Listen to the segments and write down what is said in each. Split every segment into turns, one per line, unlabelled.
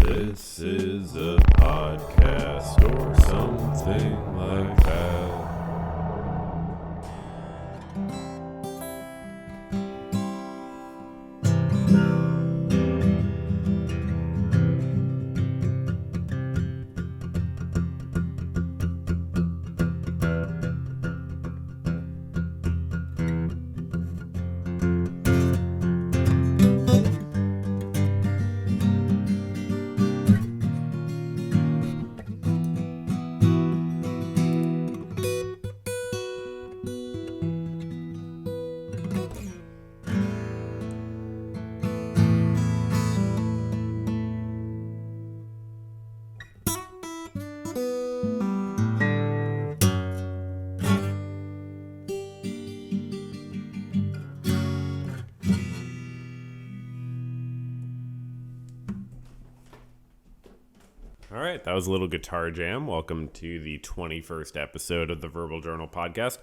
This is a podcast or something like that. All right, that was a little guitar jam. Welcome to the 21st episode of the Verbal Journal podcast.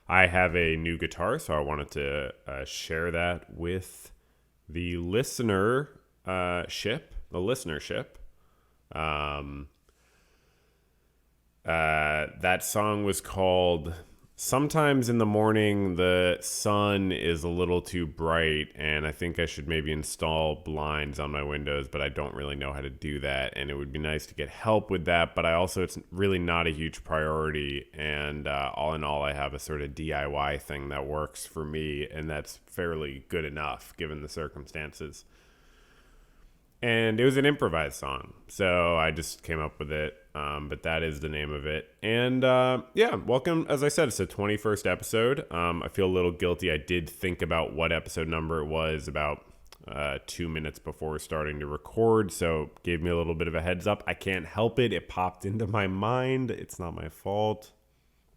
I have a new guitar, so I wanted to share that with the listenership. That song was called Sometimes in the Morning the Sun is a Little Too Bright, and I think I should maybe install blinds on my windows, but I don't really know how to do that, and it would be nice to get help with that, but it's really not a huge priority, and all in all, I have a sort of DIY thing that works for me, and that's fairly good enough given the circumstances. And it was an improvised song, so I just came up with it, but that is the name of it. And welcome. As I said, it's the 21st episode. I feel a little guilty. I did think about what episode number it was about 2 minutes before starting to record, so gave me a little bit of a heads up. I can't help it. It popped into my mind. It's not my fault.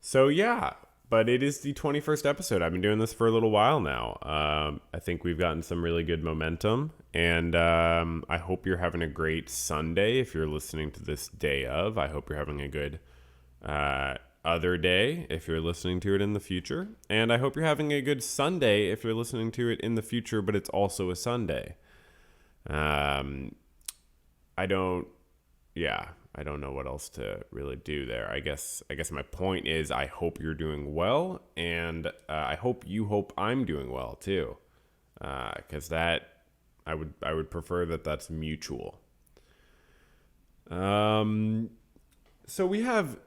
So yeah. But it is the 21st episode. I've been doing this for a little while now. I think we've gotten some really good momentum. And I hope you're having a great Sunday if you're listening to this day of. I hope you're having a good other day if you're listening to it in the future. And I hope you're having a good Sunday if you're listening to it in the future, but it's also a Sunday. I don't know what else to really do there. I guess my point is I hope you're doing well, and I hope I'm doing well too, because that I would prefer that's mutual. So we have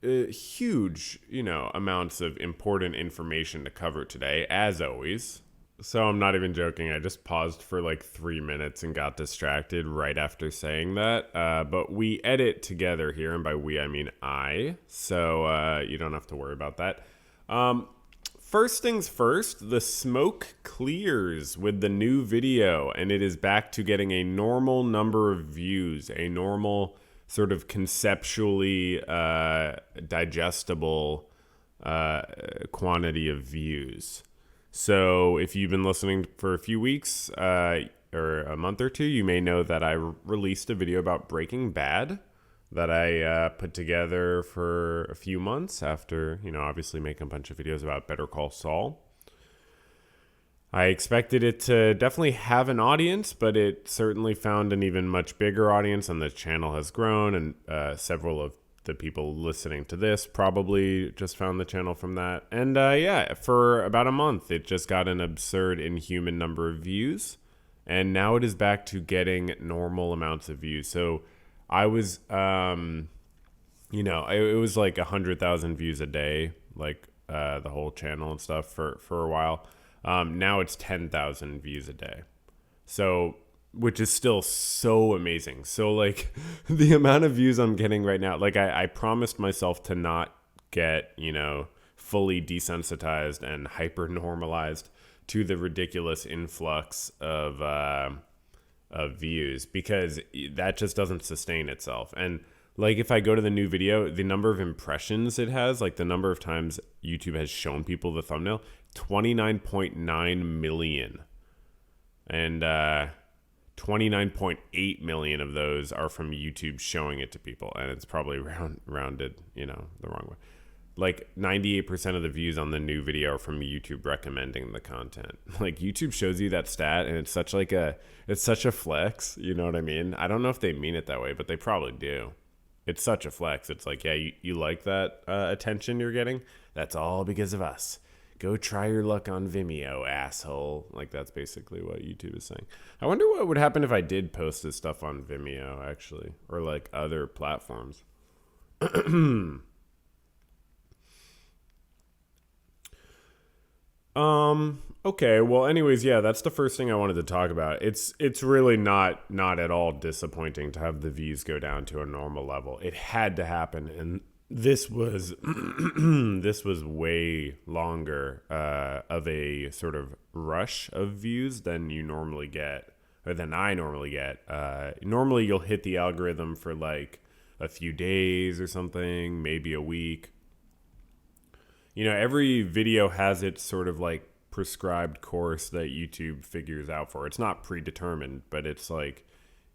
huge, amounts of important information to cover today, as always. So I'm not even joking. I just paused for like 3 minutes and got distracted right after saying that. But we edit together here, and by we, I mean I. So you don't have to worry about that. First things first, the smoke clears with the new video, and it is back to getting a normal number of views, a normal sort of conceptually digestible quantity of views. So if you've been listening for a few weeks or a month or two, you may know that I released a video about Breaking Bad that I put together for a few months after, obviously making a bunch of videos about Better Call Saul. I expected it to definitely have an audience, but it certainly found an even much bigger audience, and the channel has grown, and several of the people listening to this probably just found the channel from that. And for about a month, it just got an absurd, inhuman number of views. And now it is back to getting normal amounts of views. So I was, it was like 100,000 views a day, like the whole channel and stuff for a while. Now it's 10,000 views a day. So which is still so amazing. So like the amount of views I'm getting right now, like I promised myself to not get, fully desensitized and hyper normalized to the ridiculous influx of views, because that just doesn't sustain itself. And like if I go to the new video, the number of impressions it has, like the number of times YouTube has shown people the thumbnail, 29.9 million. And 29.8 million of those are from YouTube showing it to people, and it's probably rounded, the wrong way. like 98% of the views on the new video are from YouTube recommending the content. Like YouTube shows you that stat, and it's such a flex. You know what I mean? I don't know if they mean it that way, but they probably do. It's such a flex. It's like, yeah, you like that attention you're getting? That's all because of us. Go try your luck on Vimeo, asshole. Like, that's basically what YouTube is saying. I wonder what would happen if I did post this stuff on Vimeo, actually, or like other platforms. Okay, well, anyways, yeah, that's the first thing I wanted to talk about. It's really not at all disappointing to have the views go down to a normal level. It had to happen, and this was this was way longer of a sort of rush of views than you normally get, or than I normally get. Normally, you'll hit the algorithm for like a few days or something, maybe a week. You know, every video has its sort of like prescribed course that YouTube figures out for. It's not predetermined, but it's like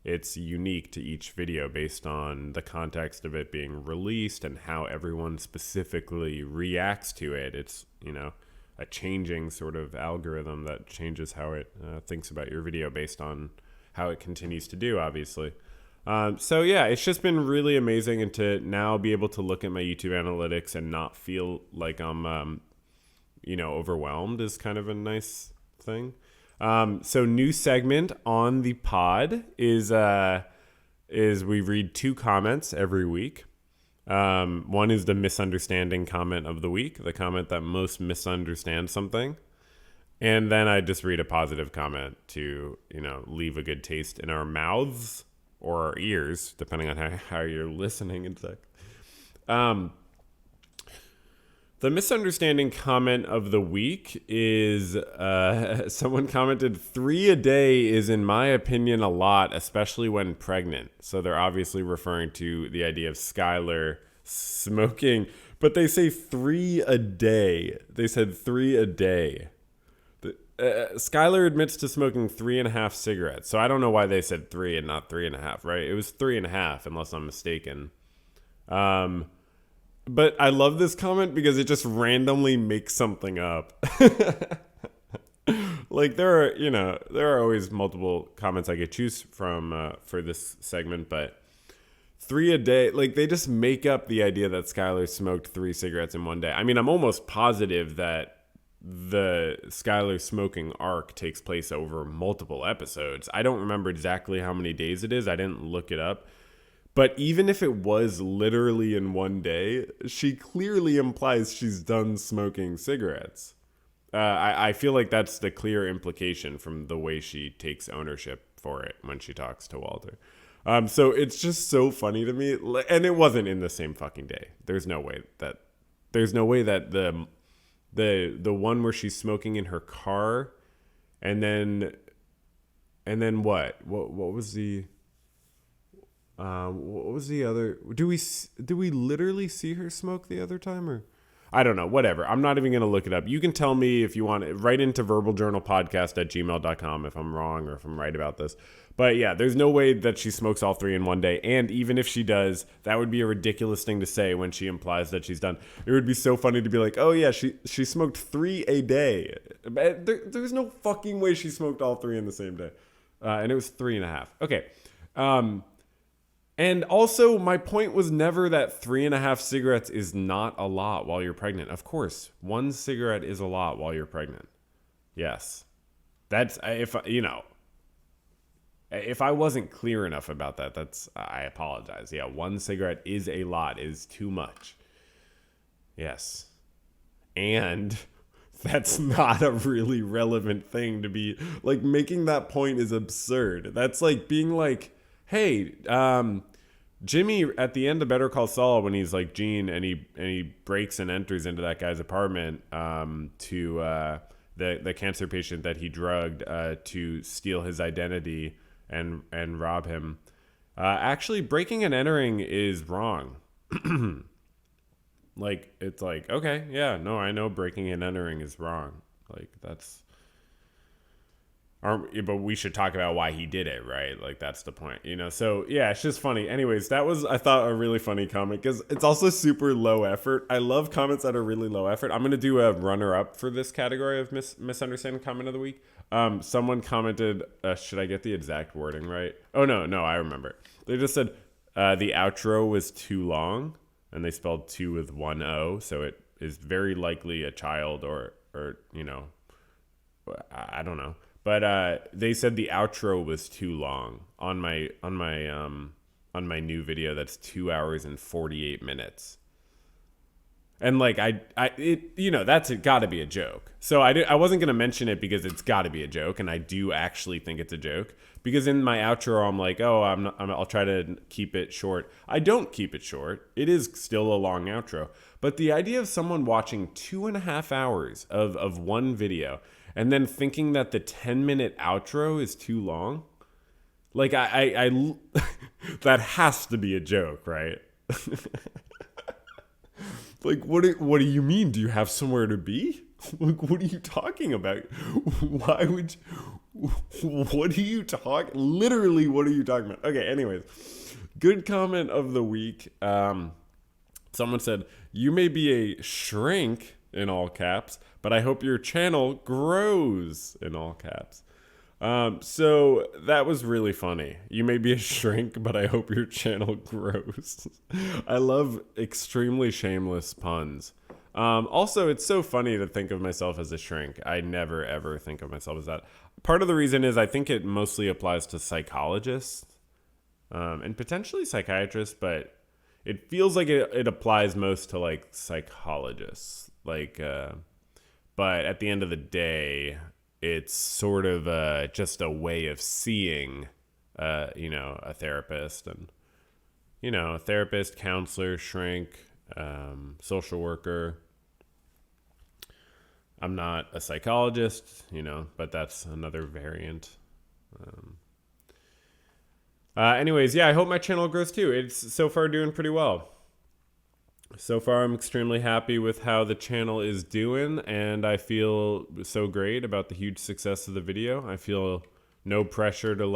it's unique to each video based on the context of it being released and how everyone specifically reacts to it. It's, you know, a changing sort of algorithm that changes how it thinks about your video based on how it continues to do, obviously. So yeah, it's just been really amazing, and to now be able to look at my YouTube analytics and not feel like I'm, you know, overwhelmed is kind of a nice thing. So new segment on the pod is we read 2 comments every week. One is the misunderstanding comment of the week, the comment that most misunderstands something. And then I just read a positive comment to, you know, leave a good taste in our mouths or our ears, depending on how you're listening in sec. The misunderstanding comment of the week is someone commented, 3 a day is, in my opinion, a lot, especially when pregnant. So they're obviously referring to the idea of Skylar smoking, but they say 3 a day. They said 3 a day. Skylar admits to smoking 3.5 cigarettes. So I don't know why they said 3 and not 3.5, right? It was 3.5, unless I'm mistaken. But I love this comment because it just randomly makes something up. Like there are always multiple comments I could choose from for this segment, but 3 a day, like they just make up the idea that Skylar smoked 3 cigarettes in one day. I mean, I'm almost positive that the Skylar smoking arc takes place over multiple episodes. I don't remember exactly how many days it is. I didn't look it up. But even if it was literally in one day, she clearly implies she's done smoking cigarettes. I feel like that's the clear implication from the way she takes ownership for it when she talks to Walter. So it's just so funny to me. And it wasn't in the same fucking day. There's no way that the one where she's smoking in her car, and then what was the other? Do we literally see her smoke the other time, or I don't know, whatever. I'm not even going to look it up. You can tell me if you want it. Write into verbaljournalpodcast@gmail.com if I'm wrong or if I'm right about this. But yeah, there's no way that she smokes all 3 in one day. And even if she does, that would be a ridiculous thing to say when she implies that she's done. It would be so funny to be like, oh yeah, she smoked 3 a day. But there's no fucking way she smoked all 3 in the same day. And it was 3.5. Okay. And also, my point was never that 3.5 cigarettes is not a lot while you're pregnant. Of course, 1 cigarette is a lot while you're pregnant. Yes. That's, if I wasn't clear enough about that, I apologize. Yeah, 1 cigarette is a lot, is too much. Yes. And that's not a really relevant thing to be, like, making that point is absurd. That's like being like, hey, Jimmy at the end of Better Call Saul, when he's like Gene and he breaks and enters into that guy's apartment to the cancer patient that he drugged to steal his identity and rob him. Actually, breaking and entering is wrong. Like, it's like, okay, yeah, no, I know breaking and entering is wrong. Like, that's... but we should talk about why he did it, right? Like that's the point, you know? So yeah, it's just funny. Anyways, that was, I thought, a really funny comment because it's also super low effort. I love comments that are really low effort. I'm going to do a runner up for this category of misunderstanding comment of the week. Someone commented, should I get the exact wording right? Oh, no, I remember. They just said, the outro was too long, and they spelled two with one O. So it is very likely a child or, you know, I don't know. But they said the outro was too long on my new video that's 2 hours and 48 minutes. And like that's got to be a joke. So I wasn't gonna mention it because it's got to be a joke, and I do actually think it's a joke because in my outro I'm like, oh, I'll try to keep it short. I don't keep it short. It is still a long outro, but the idea of someone watching 2.5 hours of one video and then thinking that the 10-minute outro is too long, like I that has to be a joke, right? Like, what do you mean? Do you have somewhere to be? Like, what are you talking about? Why would what are you literally, what are you talking about? Okay, anyways. Good comment of the week. Someone said, you may be a shrink, in all caps, but I hope your channel grows, in all caps. So that was really funny. You may be a shrink, but I hope your channel grows. I love extremely shameless puns. Also, it's so funny to think of myself as a shrink. I never, ever think of myself as that. Part of the reason is I think it mostly applies to psychologists, and potentially psychiatrists, but it feels like it applies most to like psychologists. Like, but at the end of the day, it's sort of just a way of seeing, a therapist and, a therapist, counselor, shrink, social worker. I'm not a psychologist, but that's another variant. Anyways, yeah, I hope my channel grows too. It's so far doing pretty well. So far, I'm extremely happy with how the channel is doing, and I feel so great about the huge success of the video. I feel no pressure to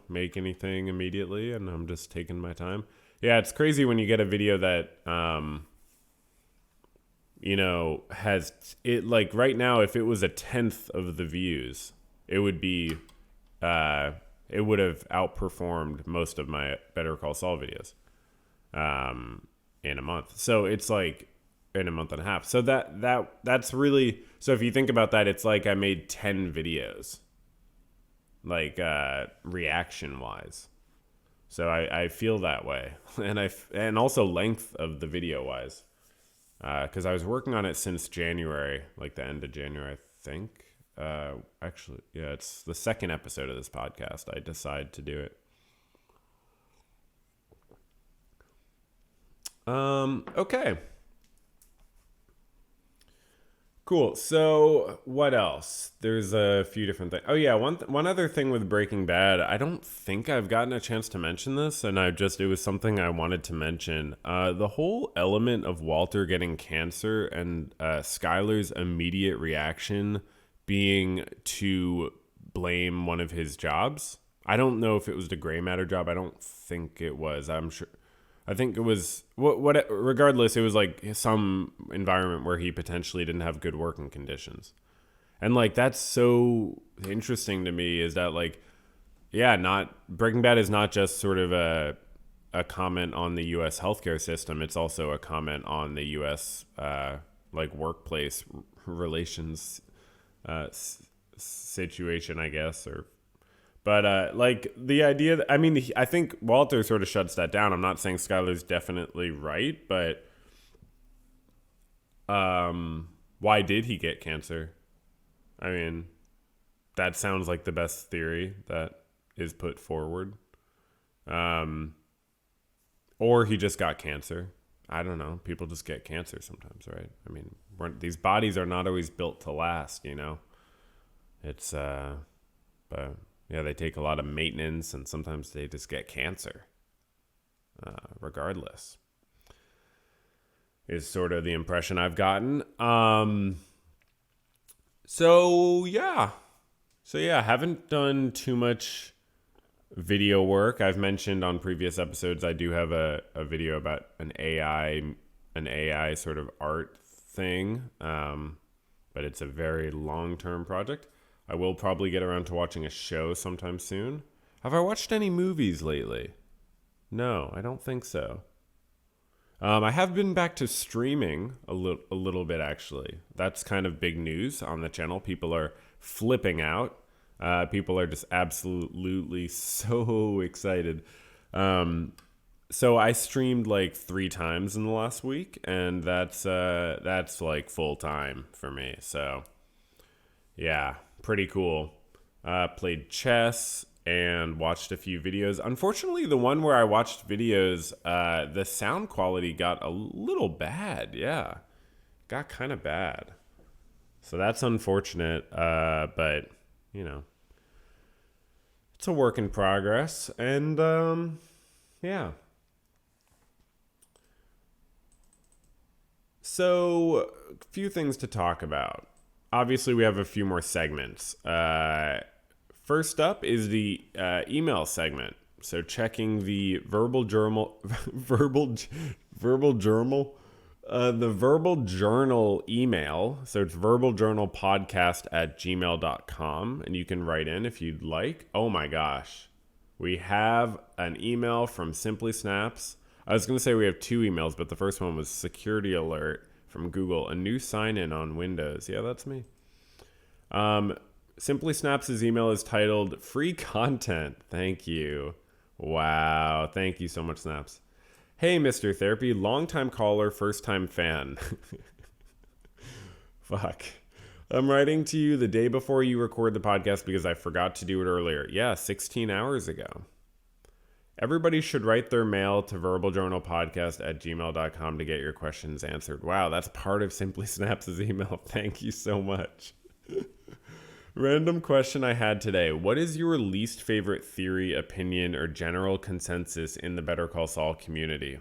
make anything immediately, and I'm just taking my time. Yeah, it's crazy when you get a video that, has it, like right now, if it was a 10th of the views, it would be, it would have outperformed most of my Better Call Saul videos. In a month. So it's like in a month and a half. So that's really, so if you think about that, it's like I made 10 videos, like reaction wise. So I feel that way. And also length of the video wise. Cause I was working on it since January, like the end of January, I think. Actually, yeah, it's the second episode of this podcast. I decided to do it. Okay. Cool. So what else? There's a few different things. Oh yeah, one other thing with Breaking Bad. I don't think I've gotten a chance to mention this, and it was something I wanted to mention. The whole element of Walter getting cancer and Skyler's immediate reaction being to blame one of his jobs. I don't know if it was the gray matter job. I don't think it was. I think it was regardless, it was like some environment where he potentially didn't have good working conditions. And like, that's so interesting to me is that like, yeah, Breaking Bad is not just sort of a comment on the US healthcare system. It's also a comment on the US, like workplace relations, situation, I guess, But like the idea that, I think Walter sort of shuts that down. I'm not saying Skyler's definitely right, but why did he get cancer? I mean, that sounds like the best theory that is put forward. Or he just got cancer. I don't know. People just get cancer sometimes, right? I mean, these bodies are not always built to last, It's, but yeah, they take a lot of maintenance, and sometimes they just get cancer. Regardless, is sort of the impression I've gotten. So yeah, So yeah, I haven't done too much video work. I've mentioned on previous episodes I do have a video about an AI sort of art thing, but it's a very long-term project. I will probably get around to watching a show sometime soon. Have I watched any movies lately? No, I don't think so. I have been back to streaming a little bit actually. That's kind of big news on the channel. People are flipping out. People are just absolutely so excited. So I streamed like 3 times in the last week, and that's like full time for me. So yeah, pretty cool. Played chess and watched a few videos. Unfortunately, the one where I watched videos, the sound quality got a little bad. Yeah, got kind of bad. So that's unfortunate. But you know, it's a work in progress. And yeah. So, a few things to talk about. Obviously, we have a few more segments. First up is the email segment. So, checking the verbal journal, verbal journal, the verbal journal email. So, it's verbaljournalpodcast@gmail.com, and you can write in if you'd like. Oh my gosh, we have an email from Simply Snaps. I was going to say we have 2 emails, but the first one was security alert from Google. A new sign-in on Windows. Yeah, that's me. Simply Snaps' email is titled Free Content. Thank you. Wow. Thank you so much, Snaps. Hey, Mr. Therapy. Longtime caller, first-time fan. Fuck. I'm writing to you the day before you record the podcast because I forgot to do it earlier. Yeah, 16 hours ago. Everybody should write their mail to verbaljournalpodcast@gmail.com to get your questions answered. Wow, that's part of Simply Snaps' email. Thank you so much. Random question I had today. What is your least favorite theory, opinion, or general consensus in the Better Call Saul community?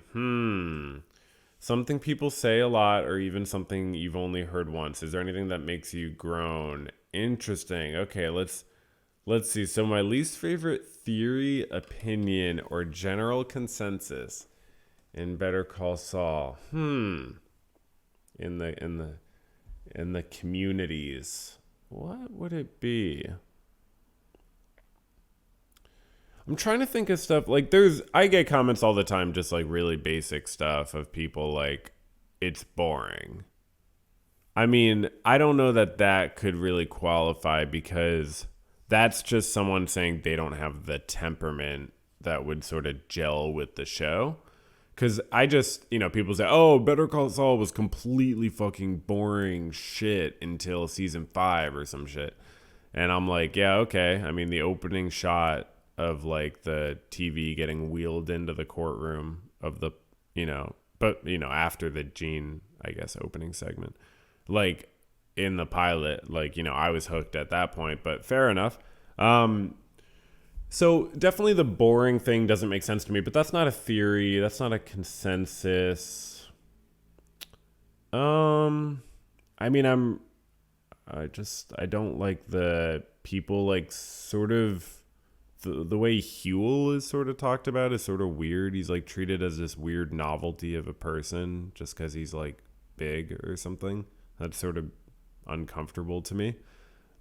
Something people say a lot, or even something you've only heard once. Is there anything that makes you groan? Interesting. Okay, let's see. So my least favorite theory, opinion, or general consensus in Better Call Saul. In the communities. What would it be? I'm trying to think of stuff like I get comments all the time, just like really basic stuff of people like it's boring. I mean, I don't know that could really qualify because that's just someone saying they don't have the temperament that would sort of gel with the show. Because I just, people say, oh, Better Call Saul was completely fucking boring shit until season 5 or some shit. And I'm like, yeah, okay. I mean, the opening shot of like the TV getting wheeled into the courtroom of the, after the Gene, I guess, opening segment. Like in the pilot, like, I was hooked at that point, but fair enough. So definitely the boring thing doesn't make sense to me, but that's not a theory. That's not a consensus. I mean, I don't like the people like sort of the way Huel is sort of talked about is sort of weird. He's like treated as this weird novelty of a person just because he's like big or something. That's sort of uncomfortable to me.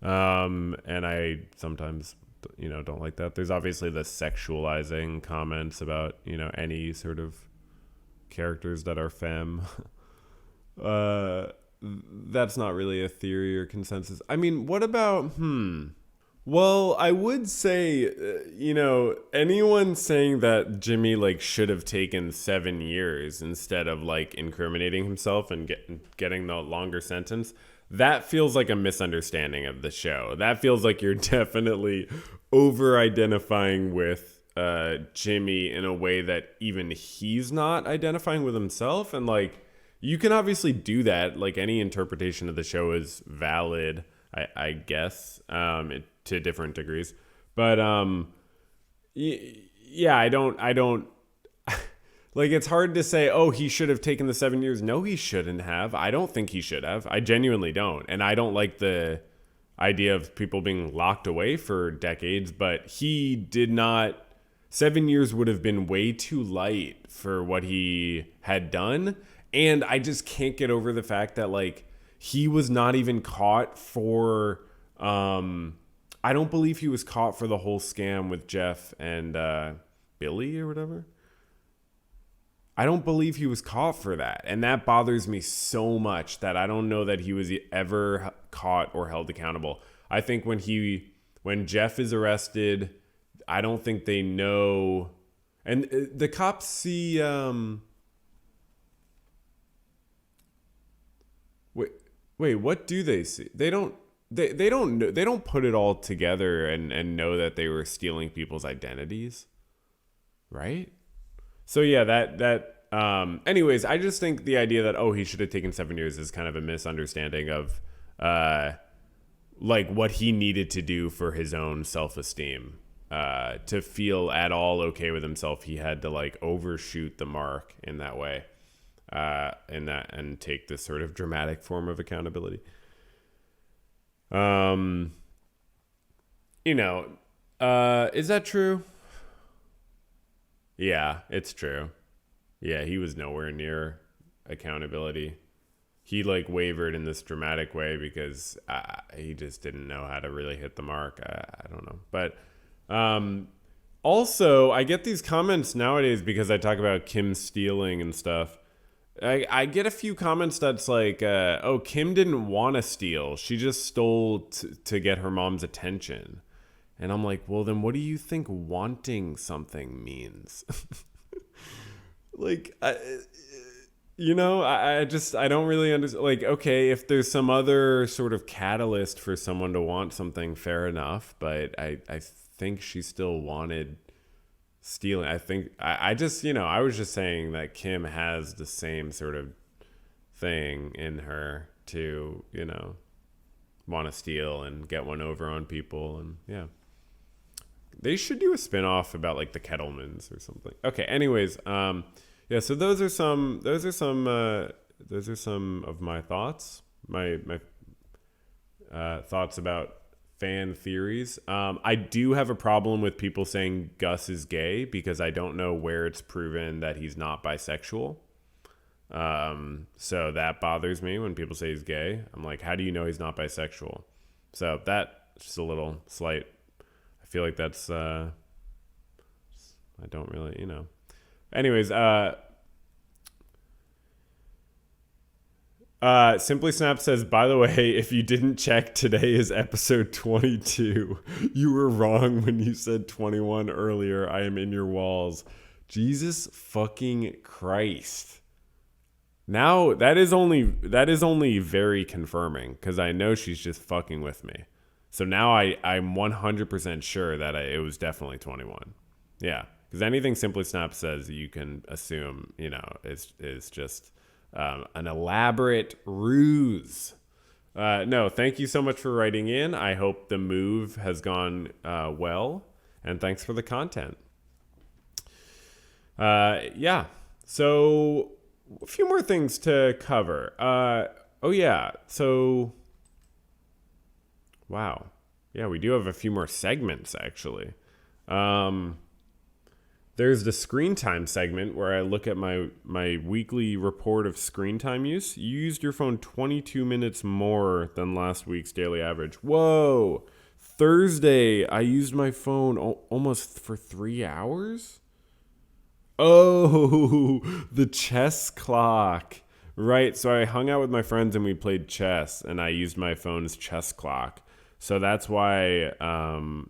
And I sometimes don't like that. There's obviously the sexualizing comments about any sort of characters that are femme. That's not really a theory or consensus. I mean, what about well, I would say anyone saying that Jimmy like should have taken 7 years instead of like incriminating himself and getting the longer sentence, that feels like a misunderstanding of the show. That feels like you're definitely over-identifying with Jimmy in a way that even he's not identifying with himself. And, like, you can obviously do that. Like, any interpretation of the show is valid, I guess, to different degrees. But, yeah, I don't like, it's hard to say, oh, he should have taken the 7 years. No, he shouldn't have. I don't think he should have. I genuinely don't. And I don't like idea of people being locked away for decades, but he did not. 7 years would have been way too light for what he had done. And I just can't get over the fact that, like, he was not even caught for, I don't believe he was caught for the whole scam with Jeff and Billy or whatever. I don't believe he was caught for that. And that bothers me so much that I don't know that he was ever caught or held accountable. I think when Jeff is arrested, I don't think they know. And the cops see, wait, what do they see? They don't know, they don't put it all together and know that they were stealing people's identities. Right? So yeah, anyways, I just think the idea that, oh, he should have taken 7 years is kind of a misunderstanding of, like, what he needed to do for his own self-esteem. To feel at all okay with himself, he had to, like, overshoot the mark in that way, and take this sort of dramatic form of accountability. Is that true? Yeah, it's true. Yeah, he was nowhere near accountability. He, like, wavered in this dramatic way because he just didn't know how to really hit the mark. I don't know. But also, I get these comments nowadays because I talk about Kim stealing and stuff. I get a few comments that's like, oh, Kim didn't want to steal. She just stole to get her mom's attention. And I'm like, well, then what do you think wanting something means? Like, I don't really understand. Like, okay, if there's some other sort of catalyst for someone to want something, fair enough. But I think she still wanted stealing. I think I was just saying that Kim has the same sort of thing in her to, want to steal and get one over on people. And yeah, they should do a spinoff about, like, the Kettlemans or something. Okay. Anyways, yeah. So those are some of my thoughts. My thoughts about fan theories. I do have a problem with people saying Gus is gay because I don't know where it's proven that he's not bisexual. So that bothers me when people say he's gay. I'm like, how do you know he's not bisexual? So that's just a little slight. I feel like that's, I don't really, Anyways, Simply Snap says, by the way, if you didn't check, today is episode 22. You were wrong when you said 21 earlier. I am in your walls. Jesus fucking Christ. Now that is only very confirming because I know she's just fucking with me. So now I'm 100% sure that it was definitely 21. Yeah. Because anything Simply Snap says, you can assume, is just an elaborate ruse. No, thank you so much for writing in. I hope the move has gone well, and thanks for the content. Yeah, so a few more things to cover. Oh yeah, so wow, yeah, we do have a few more segments actually. There's the screen time segment where I look at my weekly report of screen time use. You used your phone 22 minutes more than last week's daily average. Whoa. Thursday, I used my phone almost for 3 hours. Oh, the chess clock. Right. So I hung out with my friends and we played chess and I used my phone's chess clock. So that's why. Wow,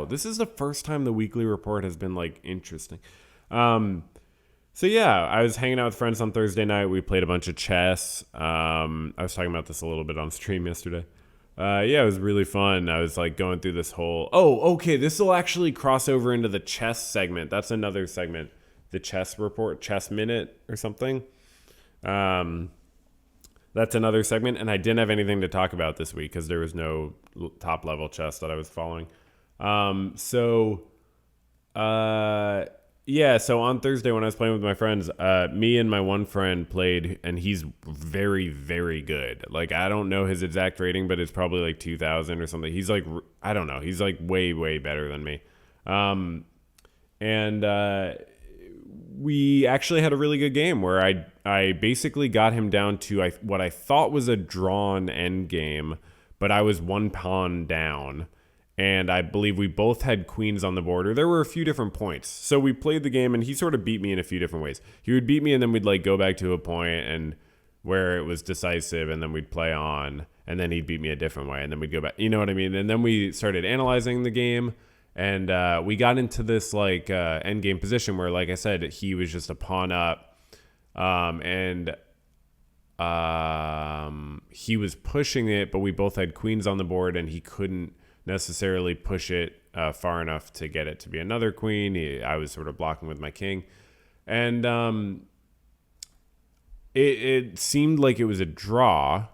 this is the first time the weekly report has been, like, interesting. So yeah, I was hanging out with friends on Thursday night. We played a bunch of chess. I was talking about this a little bit on stream yesterday. Yeah, it was really fun. I was, like, going through this whole... Oh, okay, this will actually cross over into the chess segment. That's another segment. The chess report, chess minute or something. That's another segment, and I didn't have anything to talk about this week because there was no top-level chess that I was following. Yeah, so on Thursday when I was playing with my friends, me and my one friend played, and he's very, very good. Like, I don't know his exact rating, but it's probably like 2,000 or something. He's like, I don't know. He's like way, way better than me. Um, and we actually had a really good game where I basically got him down to what I thought was a drawn end game, but I was one pawn down, and I believe we both had queens on the board, or there were a few different points. So we played the game, and he sort of beat me in a few different ways. He would beat me, and then we'd like go back to a point and where it was decisive, and then we'd play on, and then he'd beat me a different way, and then we'd go back. You know what I mean? And then we started analyzing the game, and we got into this like end game position where, like I said, he was just a pawn up, and he was pushing it, but we both had queens on the board, and he couldn't necessarily push it far enough to get it to be another queen. I was sort of blocking with my king, and it seemed like it was a draw,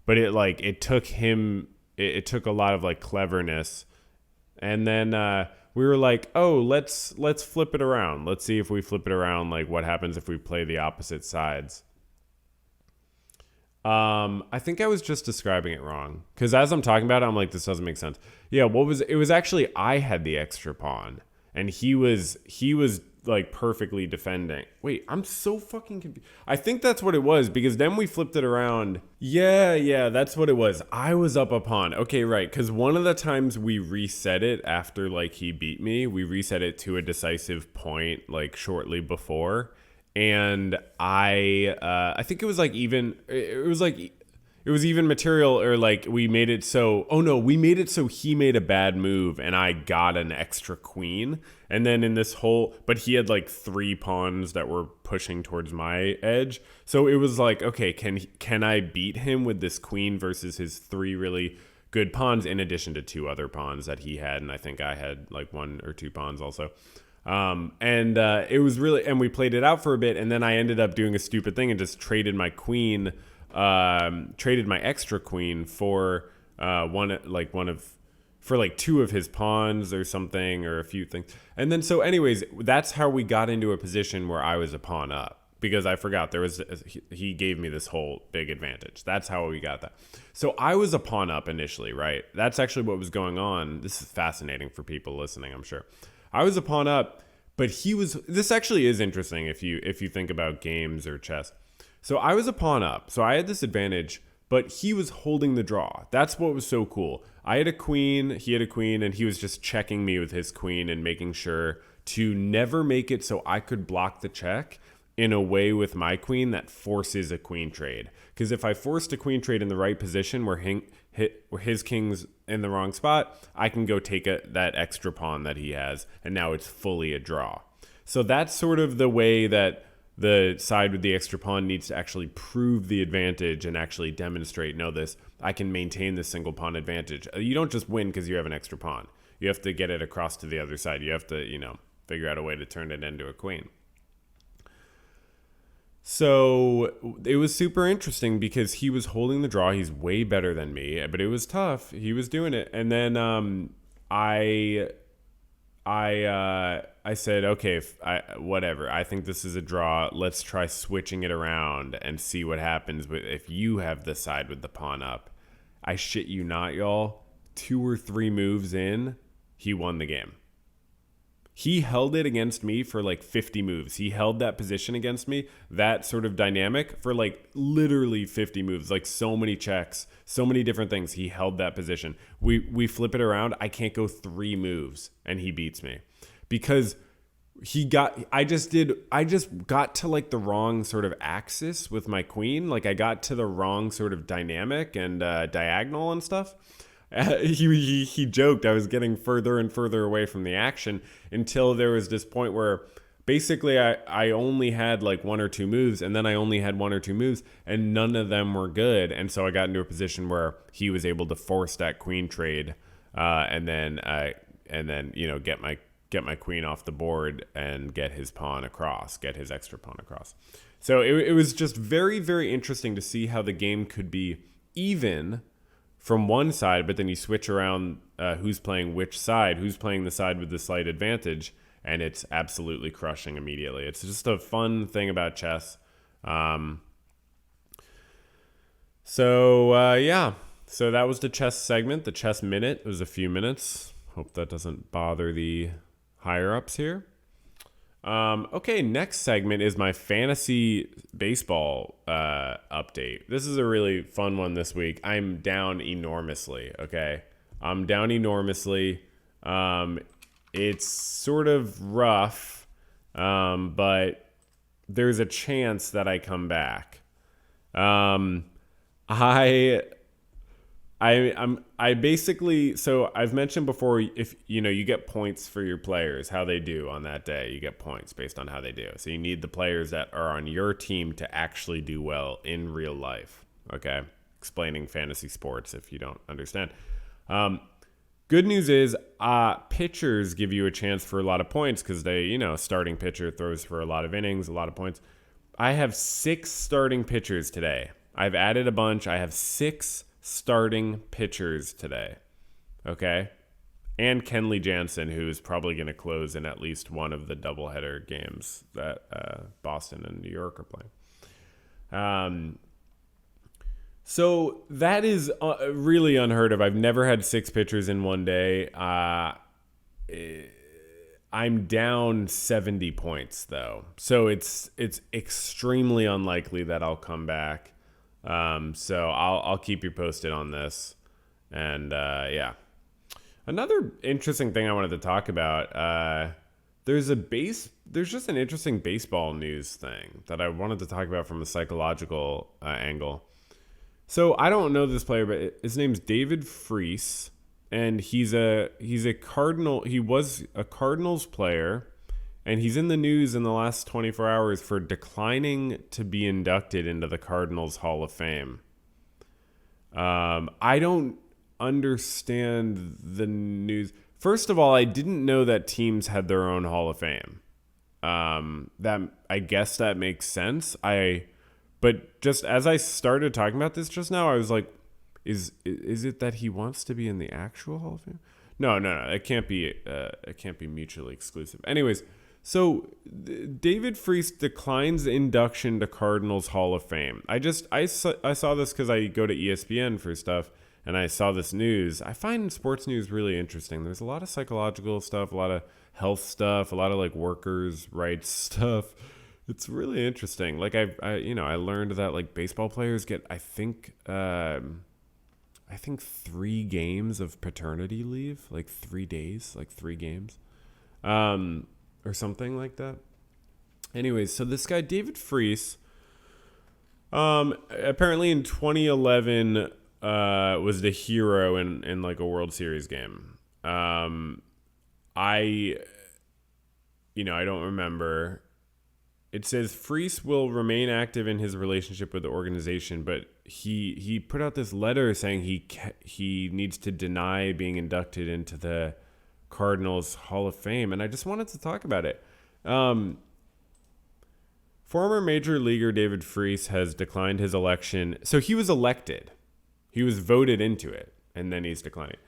but it took him. It took a lot of like cleverness, and then we were like, oh, let's flip it around. Let's see if we flip it around. Like, what happens if we play the opposite sides? I think I was just describing it wrong, because as I'm talking about it, I'm like, this doesn't make sense. Yeah, it was actually I had the extra pawn, and he was like perfectly defending. Wait, I'm so fucking confused. I think that's what it was, because then we flipped it around. Yeah, that's what it was. I was up a pawn. Okay, right, because one of the times we reset it after like he beat me, we reset it to a decisive point like shortly before. And I think it was like even it was like it was even material, or like we made it so, oh no, we made it so he made a bad move and I got an extra queen, and then in this whole, but he had like three pawns that were pushing towards my edge, so it was like, okay, can I beat him with this queen versus his three really good pawns, in addition to two other pawns that he had, and I think I had like one or two pawns also. And it was really, and we played it out for a bit, and then I ended up doing a stupid thing and just traded my queen, traded my extra queen for for like two of his pawns or something, or a few things. And then, so anyways, that's how we got into a position where I was a pawn up, because I forgot he gave me this whole big advantage. That's how we got that. So I was a pawn up initially, right? That's actually what was going on. This is fascinating for people listening, I'm sure. I was a pawn up, but this actually is interesting if you think about games or chess. So I was a pawn up, so I had this advantage, but he was holding the draw. That's what was so cool. I had a queen, he had a queen, and he was just checking me with his queen and making sure to never make it so I could block the check in a way with my queen that forces a queen trade. Because if I forced a queen trade in the right position where his king's in the wrong spot, I can go take that extra pawn that he has, and now it's fully a draw. So that's sort of the way that the side with the extra pawn needs to actually prove the advantage and actually demonstrate, no, I can maintain this single pawn advantage. You don't just win because you have an extra pawn. You have to get it across to the other side. You have to, figure out a way to turn it into a queen. So it was super interesting because he was holding the draw. He's way better than me, but it was tough. He was doing it. And then I said, okay, whatever. I think this is a draw. Let's try switching it around and see what happens if you have the side with the pawn up. I shit you not, y'all. 2 or 3 moves in, he won the game. He held it against me for like 50 moves. He held that position against me, that sort of dynamic, for like literally 50 moves, like so many checks, so many different things. He held that position. We flip it around. I can't go 3 moves and he beats me because I just got to like the wrong sort of axis with my queen. Like I got to the wrong sort of dynamic and diagonal and stuff. He joked I was getting further and further away from the action until there was this point where basically I only had like 1 or 2 moves, and then I only had 1 or 2 moves, and none of them were good. And so I got into a position where he was able to force that queen trade, and then get my queen off the board and get his extra pawn across. So it was just very, very interesting to see how the game could be even from one side, but then you switch around who's playing which side, who's playing the side with the slight advantage, and it's absolutely crushing immediately. It's just a fun thing about chess. Yeah. So that was the chess segment, the chess minute. It was a few minutes. Hope that doesn't bother the higher ups here. Okay, next segment is my fantasy baseball update. This is a really fun one this week. I'm down enormously, okay? I'm down enormously. It's sort of rough, but there's a chance that I come back. I basically, so I've mentioned before, if you get points for your players, how they do on that day. You get points based on how they do. So you need the players that are on your team to actually do well in real life. Okay, explaining fantasy sports if you don't understand. Good news is pitchers give you a chance for a lot of points because they, starting pitcher throws for a lot of innings, a lot of points. I have 6 starting pitchers today. I've added a bunch. I have 6 starting pitchers today. Okay? And Kenley Jansen, who is probably going to close in at least one of the doubleheader games that Boston and New York are playing. So that is really unheard of. I've never had 6 pitchers in one day. I'm down 70 points, though. So it's extremely unlikely that I'll come back. So I'll keep you posted on this. And yeah. Another interesting thing I wanted to talk about, there's just an interesting baseball news thing that I wanted to talk about from a psychological angle. So I don't know this player, but his name's David Freese, and he's a Cardinal. He was a Cardinals player, and he's in the news in the last 24 hours for declining to be inducted into the Cardinals Hall of Fame. I don't understand the news. First of all, I didn't know that teams had their own Hall of Fame. That I guess that makes sense. But just as I started talking about this just now, I was like, is it that he wants to be in the actual Hall of Fame? No. It can't be mutually exclusive. Anyways, so David Freese declines induction to Cardinals Hall of Fame. I saw this because I go to ESPN for stuff, and I saw this news. I find sports news really interesting. There's a lot of psychological stuff, a lot of health stuff, a lot of like workers' rights stuff. It's really interesting. Like I learned that like baseball players get I think 3 games of paternity leave, like 3 days, like 3 games, or something like that. Anyways, so this guy David Freese, apparently in 2011, was the hero in like a World Series game. I don't remember. It says Freese will remain active in his relationship with the organization, but he put out this letter saying he needs to deny being inducted into the Cardinals Hall of Fame, and I just wanted to talk about it. Former major leaguer David Freese has declined his election. So he was elected. He was voted into it, and then he's declining.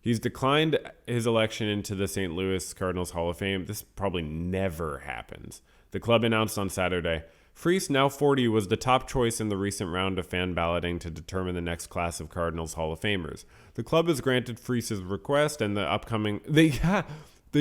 He's declined his election into the St. Louis Cardinals Hall of Fame. This probably never happens. The club announced on Saturday, Freese, now 40, was the top choice in the recent round of fan balloting to determine the next class of Cardinals Hall of Famers. The club has granted Freese's request, and the upcoming... They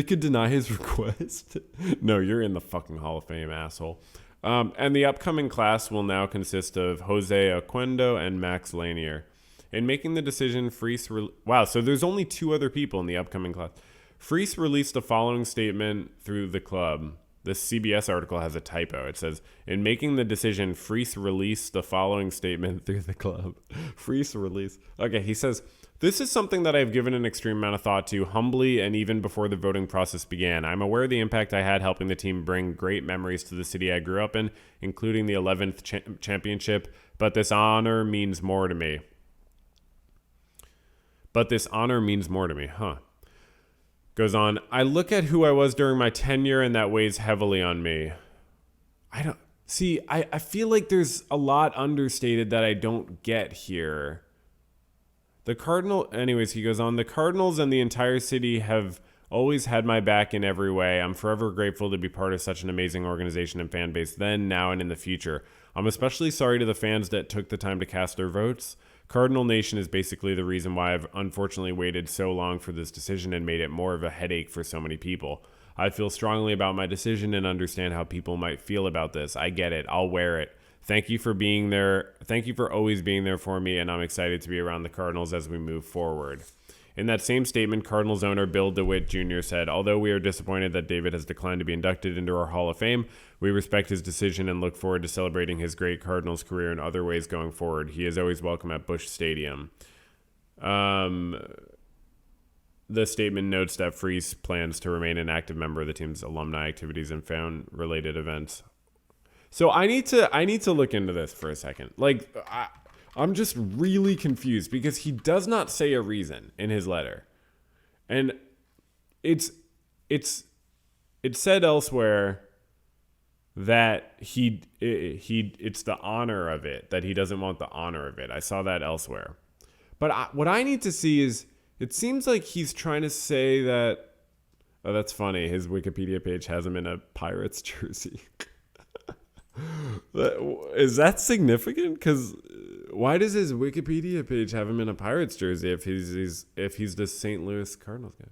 could deny his request? No, you're in the fucking Hall of Fame, asshole. And the upcoming class will now consist of Jose Oquendo and Max Lanier. In making the decision, Freese... Wow, so there's only 2 other people in the upcoming class. Freese released the following statement through the club. This CBS article has a typo. It says, in making the decision, Freese released the following statement through the club. Freese released. Okay, he says, this is something that I've given an extreme amount of thought to, humbly, and even before the voting process began. I'm aware of the impact I had helping the team bring great memories to the city I grew up in, including the 11th championship, but this honor means more to me. Huh. Goes on, I look at who I was during my tenure, and that weighs heavily on me. I feel like there's a lot understated that I don't get here. Anyways, he goes on, the Cardinals and the entire city have Always had my back in every way. I'm forever grateful to be part of such an amazing organization and fan base then, now, and in the future. I'm especially sorry to the fans that took the time to cast their votes. Cardinal Nation is basically the reason why I've unfortunately waited so long for this decision and made it more of a headache for so many people. I feel strongly about my decision and understand how people might feel about this. I get it. I'll wear it. Thank you for being there. Thank you for always being there for me, and I'm excited to be around the Cardinals as we move forward. In that same statement, Cardinals owner Bill DeWitt Jr. said, although we are disappointed that David has declined to be inducted into our Hall of Fame, we respect his decision and look forward to celebrating his great Cardinals career in other ways going forward. He is always welcome at Busch Stadium. The statement notes that Freese plans to remain an active member of the team's alumni activities and fan-related events. So I need to look into this for a second. Like, I'm just really confused because he does not say a reason in his letter, and it's said elsewhere that it's the honor of it, that he doesn't want the honor of it. I saw that elsewhere, but what I need to see is, it seems like he's trying to say that. Oh, that's funny. His Wikipedia page has him in a Pirates jersey. Is that significant? Because why does his Wikipedia page have him in a Pirates jersey if he's the St. Louis Cardinals guy?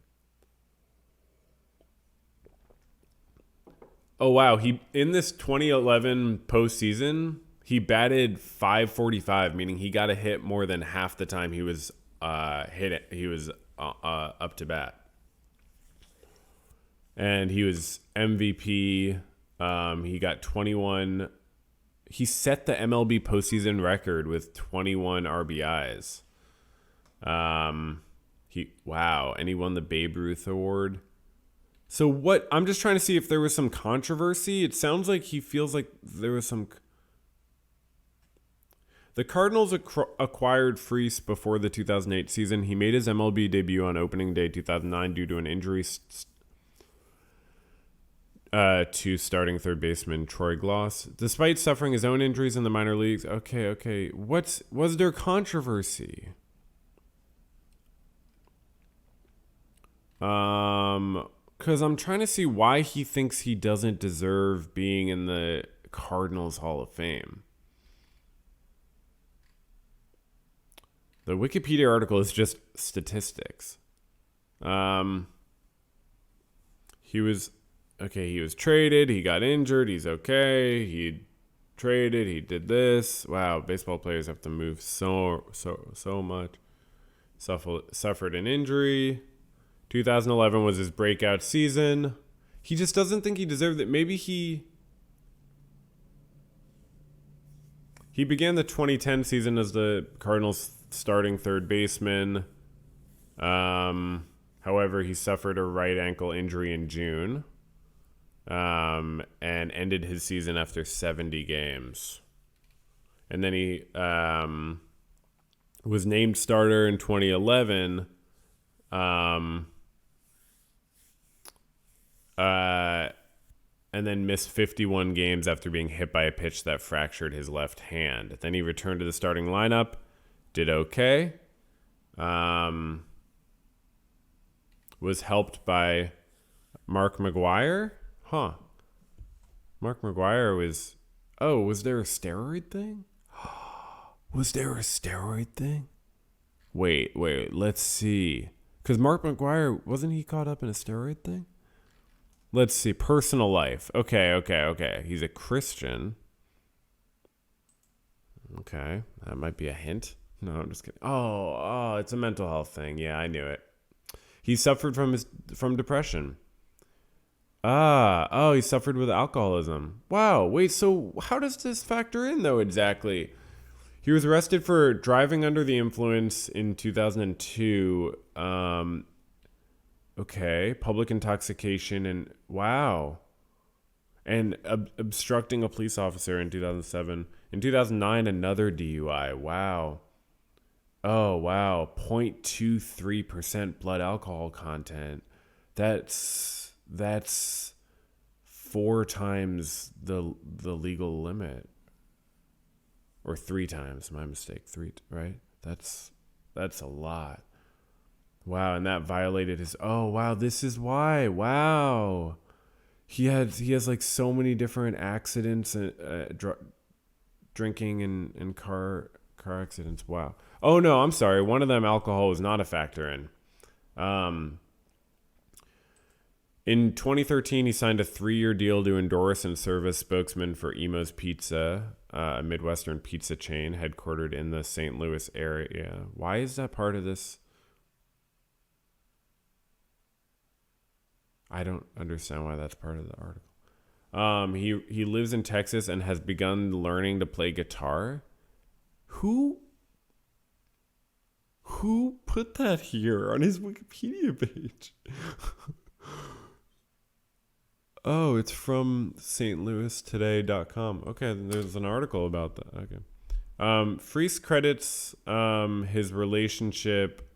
Oh wow, he in this 2011 postseason he batted .545, meaning he got a hit more than half the time he was up to bat, and he was MVP. He got 21. He set the MLB postseason record with 21 RBIs. And he won the Babe Ruth Award. So what? I'm just trying to see if there was some controversy. It sounds like he feels like there was some. The Cardinals acquired Freese before the 2008 season. He made his MLB debut on opening day 2009 due to an injury to starting third baseman Troy Gloss. Despite suffering his own injuries in the minor leagues. Okay. Was there controversy? Because I'm trying to see why he thinks he doesn't deserve being in the Cardinals Hall of Fame. The Wikipedia article is just statistics. He was traded. He got injured. He's okay. He traded. He did this. Wow, baseball players have to move so much. Suffered an injury. 2011 was his breakout season. He just doesn't think he deserved it. Maybe he began the 2010 season as the Cardinals' starting third baseman. However, he suffered a right ankle injury in June. And ended his season after 70 games. And then he was named starter in 2011. And then missed 51 games after being hit by a pitch that fractured his left hand. Then he returned to the starting lineup, did okay. Was helped by Mark McGwire. Mark McGwire was... Oh, was there a steroid thing? Was there a steroid thing? Wait, let's see. Because Mark McGwire, wasn't he caught up in a steroid thing? Let's see. Personal life. Okay. He's a Christian. Okay. That might be a hint. No, I'm just kidding. Oh, it's a mental health thing. Yeah, I knew it. He suffered from depression. He suffered with alcoholism. Wow, wait, so how does this factor in, though, exactly? He was arrested for driving under the influence in 2002. Public intoxication and, wow. And obstructing a police officer in 2007. In 2009, another DUI. Wow. Oh, wow. 0.23% blood alcohol content. That's 4 times the legal limit, or 3 times. My mistake. 3, right? That's a lot. Wow, and that violated his. Oh, wow, this is why. Wow. He has like so many different accidents and drinking and car accidents. Wow. Oh no, I'm sorry. One of them, alcohol, was not a factor in. Um, in 2013, he signed a 3-year deal to endorse and serve as spokesman for Emo's Pizza, a Midwestern pizza chain headquartered in the St. Louis area. Why is that part of this? I don't understand why that's part of the article. He lives in Texas and has begun learning to play guitar. Who put that here on his Wikipedia page? Oh, it's from stlouistoday.com. Okay, there's an article about that. Okay. Freese credits his relationship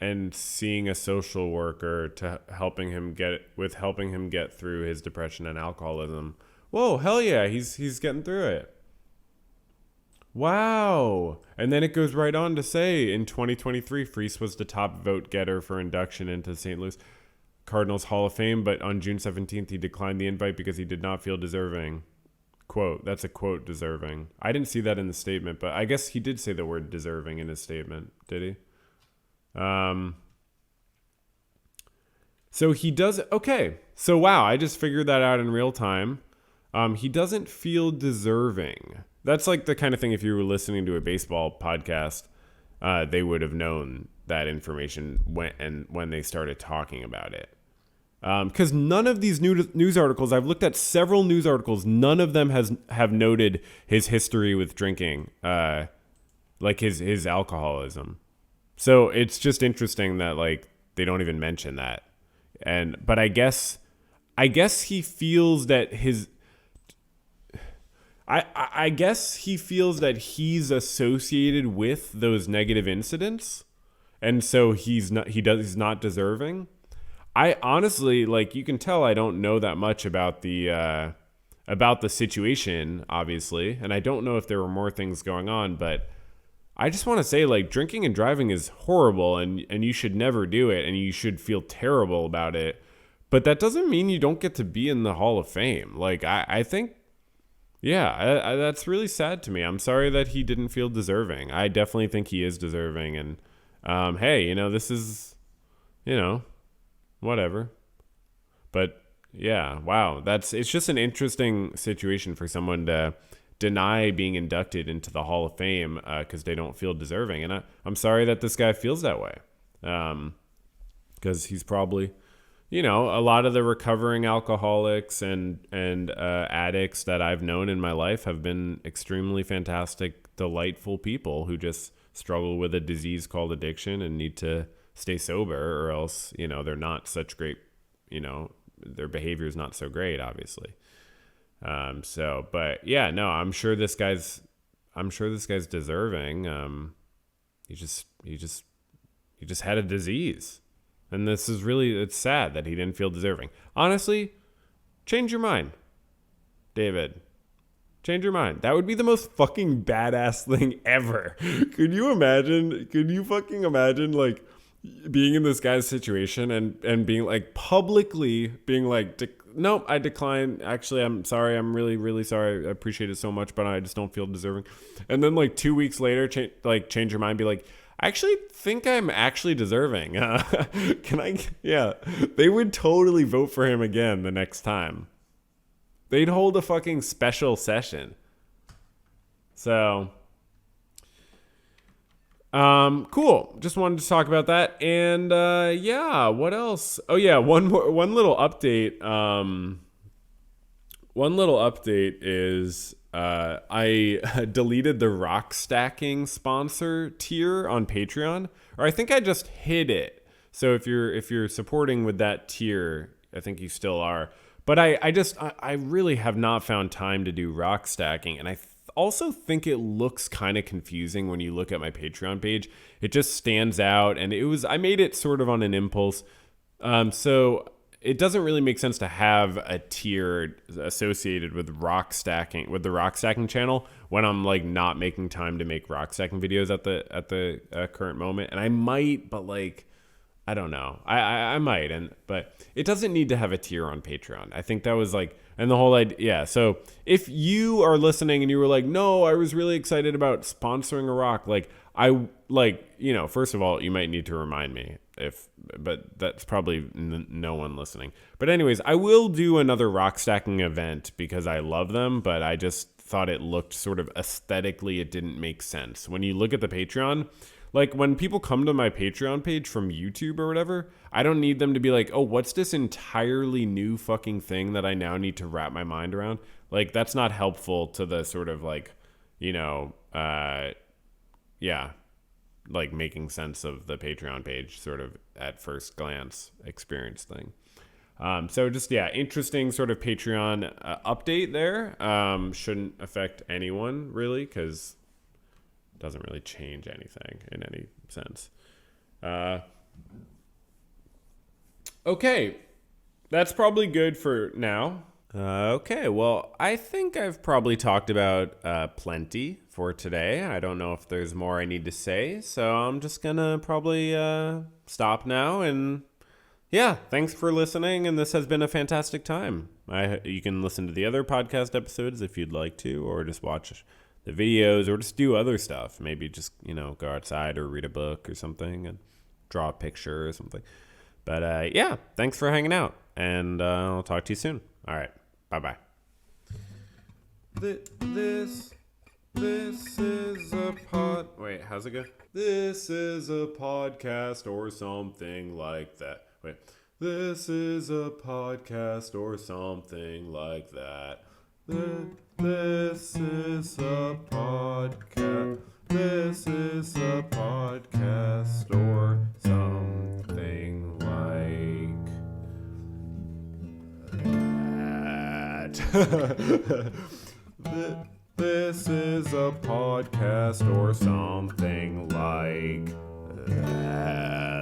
and seeing a social worker to helping him get through his depression and alcoholism. Whoa, hell yeah, he's getting through it. Wow. And then it goes right on to say in 2023, Freese was the top vote getter for induction into St. Louis Cardinals Hall of Fame, but on June 17th, he declined the invite because he did not feel deserving. Quote, that's a quote, deserving. I didn't see that in the statement, but I guess he did say the word deserving in his statement, did he? So he does, okay. So wow, I just figured that out in real time. He doesn't feel deserving. That's like the kind of thing, if you were listening to a baseball podcast, they would have known that information when they started talking about it. Because none of these news articles, I've looked at several news articles, none of them have noted his history with drinking, like his alcoholism. So it's just interesting that like they don't even mention that. But I guess he feels that I guess he feels that he's associated with those negative incidents, and so he's not deserving. I honestly, like, you can tell I don't know that much about the situation, obviously, and I don't know if there were more things going on, but I just want to say, like, drinking and driving is horrible, and you should never do it, and you should feel terrible about it. But that doesn't mean you don't get to be in the Hall of Fame. Like, I think, yeah, that's really sad to me. I'm sorry that he didn't feel deserving. I definitely think he is deserving, and hey, this is, whatever. But yeah, wow, it's just an interesting situation for someone to deny being inducted into the Hall of Fame because they don't feel deserving. And I'm sorry that this guy feels that way, because he's probably, a lot of the recovering alcoholics and addicts that I've known in my life have been extremely fantastic, delightful people who just struggle with a disease called addiction and need to stay sober, or else, they're not such great, their behavior is not so great, obviously. But yeah, no, I'm sure this guy's deserving. He just had a disease, and it's sad that he didn't feel deserving. Honestly, change your mind, David. Change your mind. That would be the most fucking badass thing ever. Could you fucking imagine, like, being in this guy's situation and being like publicly being like, nope, I decline. Actually, I'm sorry. I'm really, really sorry. I appreciate it so much, but I just don't feel deserving. And then like 2 weeks later, change your mind, be like, I actually think I'm actually deserving. Can I? Yeah, they would totally vote for him again the next time. They'd hold a fucking special session. So, cool. Just wanted to talk about that. And, yeah, what else? Oh yeah, one little update. One little update is, I deleted the rock stacking sponsor tier on Patreon, or I think I just hid it. So if you're supporting with that tier, I think you still are. But I really have not found time to do rock stacking, and I also think it looks kind of confusing when you look at my Patreon page. It just stands out, and I made it sort of on an impulse. So it doesn't really make sense to have a tier associated with rock stacking, with the rock stacking channel, when I'm like not making time to make rock stacking videos at the current moment. And I might, but like, I don't know. I might, but it doesn't need to have a tier on Patreon. I think that was like, and the whole idea. Yeah. So if you are listening and you were like, no, I was really excited about sponsoring a rock, like first of all, you might need to remind me but that's probably no one listening. But anyways, I will do another rock stacking event because I love them, but I just thought it looked sort of aesthetically, it didn't make sense. When you look at the Patreon, like when people come to my Patreon page from YouTube or whatever, I don't need them to be like, oh, what's this entirely new fucking thing that I now need to wrap my mind around? Like, that's not helpful to the sort of like, like making sense of the Patreon page sort of at first glance experience thing. So just, interesting sort of Patreon update there. Shouldn't affect anyone really, because doesn't really change anything in any sense. Okay, that's probably good for now. Okay, well, I think I've probably talked about plenty for today. I don't know if there's more I need to say, so I'm just gonna probably stop now. And yeah, thanks for listening, and this has been a fantastic time. You can listen to the other podcast episodes if you'd like to, or just watch the videos, or just do other stuff. Maybe just, go outside or read a book or something and draw a picture or something. But thanks for hanging out, and I'll talk to you soon. All right, bye-bye. This is a pod... Wait, how's it go? This is a podcast or something like that. Wait, this is a podcast or something like that. This is a podcast. This is a podcast or something like that. This is a podcast or something like that.